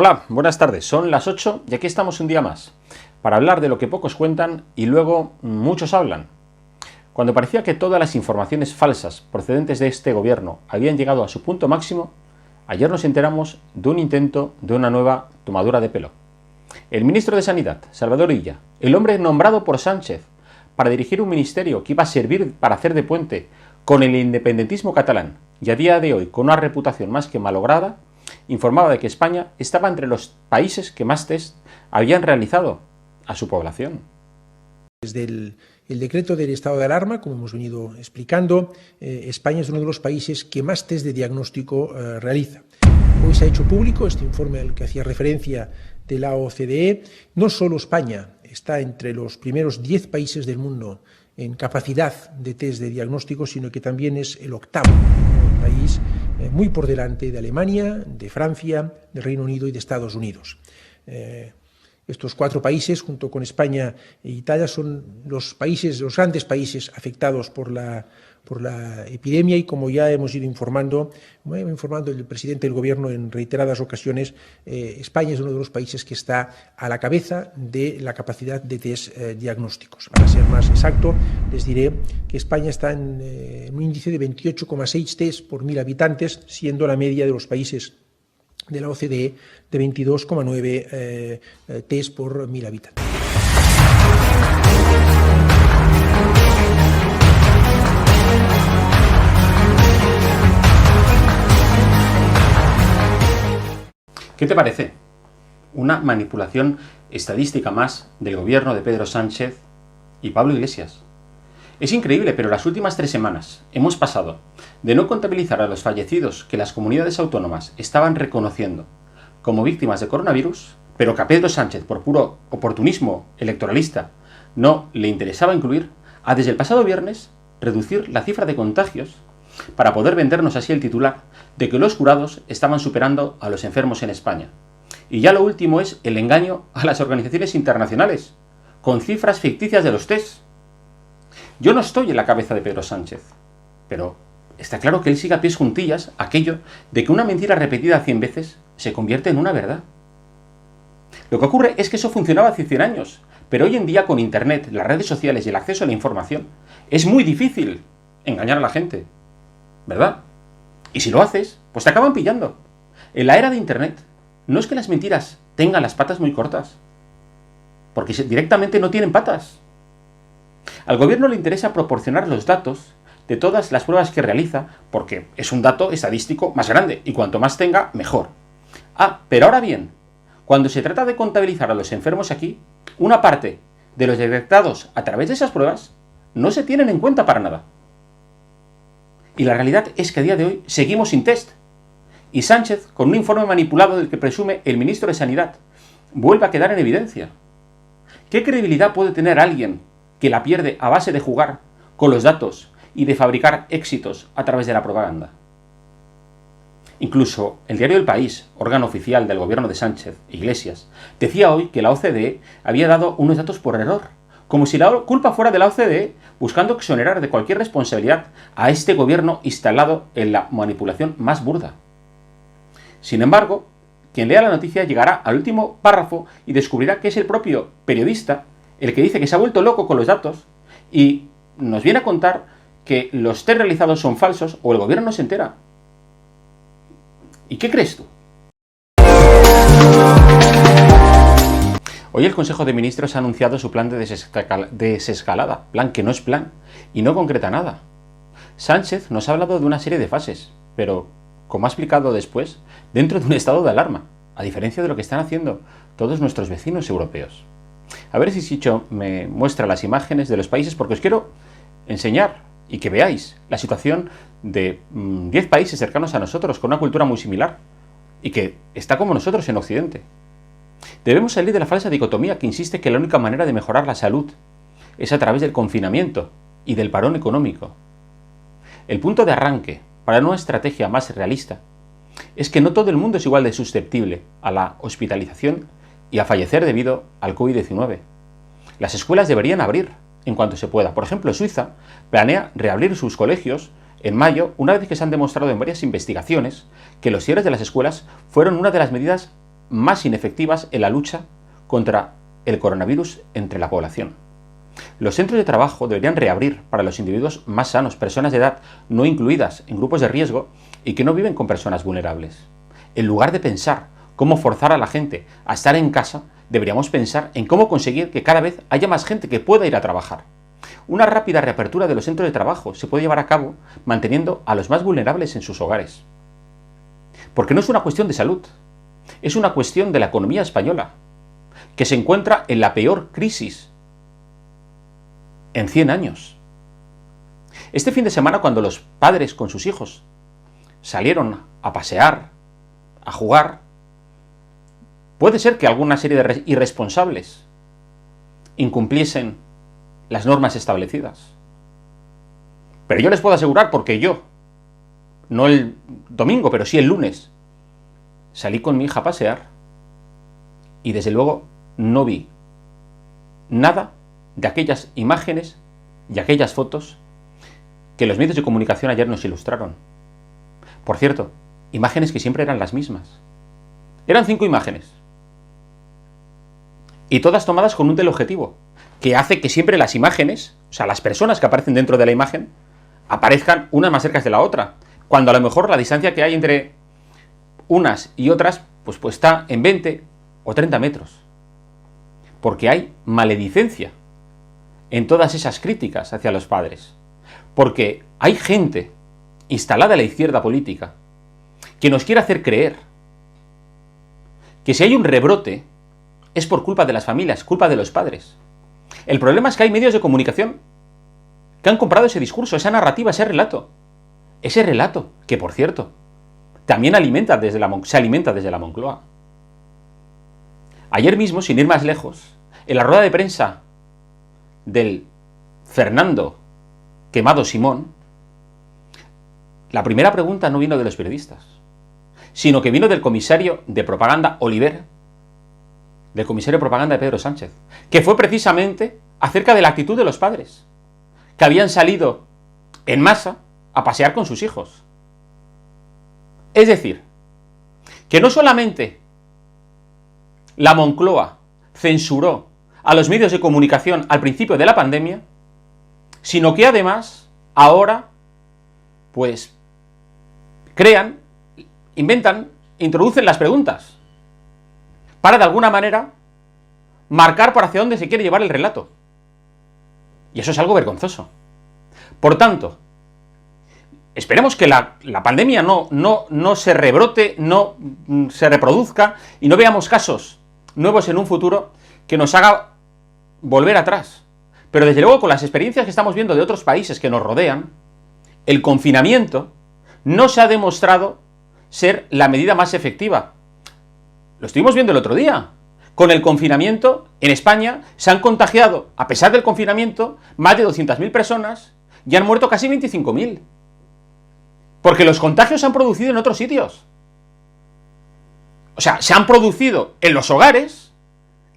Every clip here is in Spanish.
Hola, buenas tardes. Son las 8 y aquí estamos un día más para hablar de lo que pocos cuentan y luego muchos hablan. Cuando parecía que todas las informaciones falsas procedentes de este gobierno habían llegado a su punto máximo, ayer nos enteramos de un intento de una nueva tomadura de pelo. El ministro de Sanidad, Salvador Illa, el hombre nombrado por Sánchez para dirigir un ministerio que iba a servir para hacer de puente con el independentismo catalán y a día de hoy con una reputación más que malograda, informaba de que España estaba entre los países que más test habían realizado a su población. Desde el decreto del estado de alarma, como hemos venido explicando, España es uno de los países que más test de diagnóstico realiza. Hoy se ha hecho público este informe al que hacía referencia de la OCDE. No solo España está entre los primeros 10 países del mundo en capacidad de test de diagnóstico, sino que también es el octavo país, muy por delante de Alemania, de Francia, del Reino Unido y de Estados Unidos. Estos 4 países, junto con España e Italia, son los grandes países afectados por la epidemia y, como ya hemos ido informando el presidente del Gobierno en reiteradas ocasiones, España es uno de los países que está a la cabeza de la capacidad de test diagnósticos. Para ser más exacto, les diré que España está en un índice de 28,6 test por 1.000 habitantes, siendo la media de los países de la OCDE de 22,9 test por 1.000 habitantes. ¿Qué te parece? Una manipulación estadística más del gobierno de Pedro Sánchez y Pablo Iglesias. Es increíble, pero las últimas 3 semanas hemos pasado de no contabilizar a los fallecidos que las comunidades autónomas estaban reconociendo como víctimas de coronavirus, pero que a Pedro Sánchez, por puro oportunismo electoralista, no le interesaba incluir, a desde el pasado viernes reducir la cifra de contagios para poder vendernos así el titular de que los curados estaban superando a los enfermos en España. Y ya lo último es el engaño a las organizaciones internacionales, con cifras ficticias de los test. Yo no estoy en la cabeza de Pedro Sánchez, pero está claro que él sigue a pies juntillas aquello de que una mentira repetida 100 veces se convierte en una verdad. Lo que ocurre es que eso funcionaba hace 100 años, pero hoy en día con Internet, las redes sociales y el acceso a la información, es muy difícil engañar a la gente, ¿verdad? Y si lo haces, pues te acaban pillando. En la era de Internet, no es que las mentiras tengan las patas muy cortas, porque directamente no tienen patas. Al gobierno le interesa proporcionar los datos de todas las pruebas que realiza, porque es un dato estadístico más grande, y cuanto más tenga, mejor. Pero ahora bien, cuando se trata de contabilizar a los enfermos aquí, una parte de los detectados a través de esas pruebas no se tienen en cuenta para nada. Y la realidad es que a día de hoy seguimos sin test. Y Sánchez, con un informe manipulado del que presume el ministro de Sanidad, vuelve a quedar en evidencia. ¿Qué credibilidad puede tener alguien que la pierde a base de jugar con los datos y de fabricar éxitos a través de la propaganda? Incluso el diario El País, órgano oficial del gobierno de Sánchez, Iglesias, decía hoy que la OCDE había dado unos datos por error, como si la culpa fuera de la OCDE, buscando exonerar de cualquier responsabilidad a este gobierno instalado en la manipulación más burda. Sin embargo, quien lea la noticia llegará al último párrafo y descubrirá que es el propio periodista el que dice que se ha vuelto loco con los datos y nos viene a contar que los test realizados son falsos o el gobierno no se entera. ¿Y qué crees tú? Hoy el Consejo de Ministros ha anunciado su plan de desescalada, plan que no es plan y no concreta nada. Sánchez nos ha hablado de una serie de fases, pero, como ha explicado después, dentro de un estado de alarma, a diferencia de lo que están haciendo todos nuestros vecinos europeos. A ver si Sicho me muestra las imágenes de los países, porque os quiero enseñar y que veáis la situación de 10 países cercanos a nosotros, con una cultura muy similar, y que está como nosotros en Occidente. Debemos salir de la falsa dicotomía que insiste que la única manera de mejorar la salud es a través del confinamiento y del parón económico. El punto de arranque para una estrategia más realista es que no todo el mundo es igual de susceptible a la hospitalización y a fallecer debido al COVID-19. Las escuelas deberían abrir en cuanto se pueda. Por ejemplo, Suiza planea reabrir sus colegios en mayo, una vez que se han demostrado en varias investigaciones que los cierres de las escuelas fueron una de las medidas más inefectivas en la lucha contra el coronavirus entre la población. Los centros de trabajo deberían reabrir para los individuos más sanos, personas de edad no incluidas en grupos de riesgo y que no viven con personas vulnerables. En lugar de pensar cómo forzar a la gente a estar en casa, deberíamos pensar en cómo conseguir que cada vez haya más gente que pueda ir a trabajar. Una rápida reapertura de los centros de trabajo se puede llevar a cabo manteniendo a los más vulnerables en sus hogares. Porque no es una cuestión de salud, es una cuestión de la economía española, que se encuentra en la peor crisis en 100 años. Este fin de semana, cuando los padres con sus hijos salieron a pasear, a jugar, puede ser que alguna serie de irresponsables incumpliesen las normas establecidas. Pero yo les puedo asegurar, porque yo, no el domingo, pero sí el lunes, salí con mi hija a pasear y desde luego no vi nada de aquellas imágenes y aquellas fotos que los medios de comunicación ayer nos ilustraron. Por cierto, imágenes que siempre eran las mismas. Eran 5 imágenes. Y todas tomadas con un teleobjetivo, que hace que siempre las imágenes, o sea, las personas que aparecen dentro de la imagen, aparezcan unas más cerca de la otra, cuando a lo mejor la distancia que hay entre unas y otras pues está en 20 o 30 metros. Porque hay maledicencia en todas esas críticas hacia los padres. Porque hay gente instalada en la izquierda política que nos quiere hacer creer que si hay un rebrote es por culpa de las familias, culpa de los padres. El problema es que hay medios de comunicación que han comprado ese discurso, esa narrativa, ese relato. Ese relato, que por cierto, también se alimenta desde la Moncloa. Ayer mismo, sin ir más lejos, en la rueda de prensa del Fernando Quemado Simón, la primera pregunta no vino de los periodistas, sino que vino del comisario de propaganda Oliver, del comisario de propaganda de Pedro Sánchez, que fue precisamente acerca de la actitud de los padres, que habían salido en masa a pasear con sus hijos. Es decir, que no solamente la Moncloa censuró a los medios de comunicación al principio de la pandemia, sino que además ahora pues crean, inventan, introducen las preguntas para de alguna manera marcar por hacia dónde se quiere llevar el relato. Y eso es algo vergonzoso. Por tanto, esperemos que la pandemia no se rebrote, no se reproduzca y no veamos casos nuevos en un futuro que nos haga volver atrás. Pero desde luego, con las experiencias que estamos viendo de otros países que nos rodean, el confinamiento no se ha demostrado ser la medida más efectiva. Lo estuvimos viendo el otro día. Con el confinamiento, en España se han contagiado, a pesar del confinamiento, más de 200.000 personas y han muerto casi 25.000. Porque los contagios se han producido en otros sitios. O sea, se han producido en los hogares,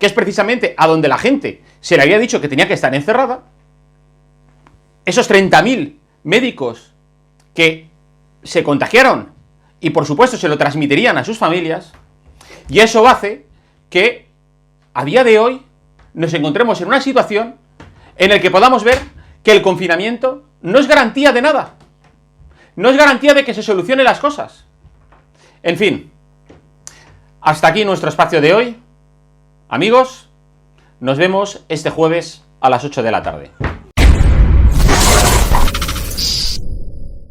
que es precisamente a donde la gente se le había dicho que tenía que estar encerrada. Esos 30.000 médicos que se contagiaron y por supuesto se lo transmitirían a sus familias, y eso hace que a día de hoy nos encontremos en una situación en la que podamos ver que el confinamiento no es garantía de nada. No es garantía de que se solucionen las cosas. En fin, hasta aquí nuestro espacio de hoy. Amigos, nos vemos este jueves a las 8 de la tarde.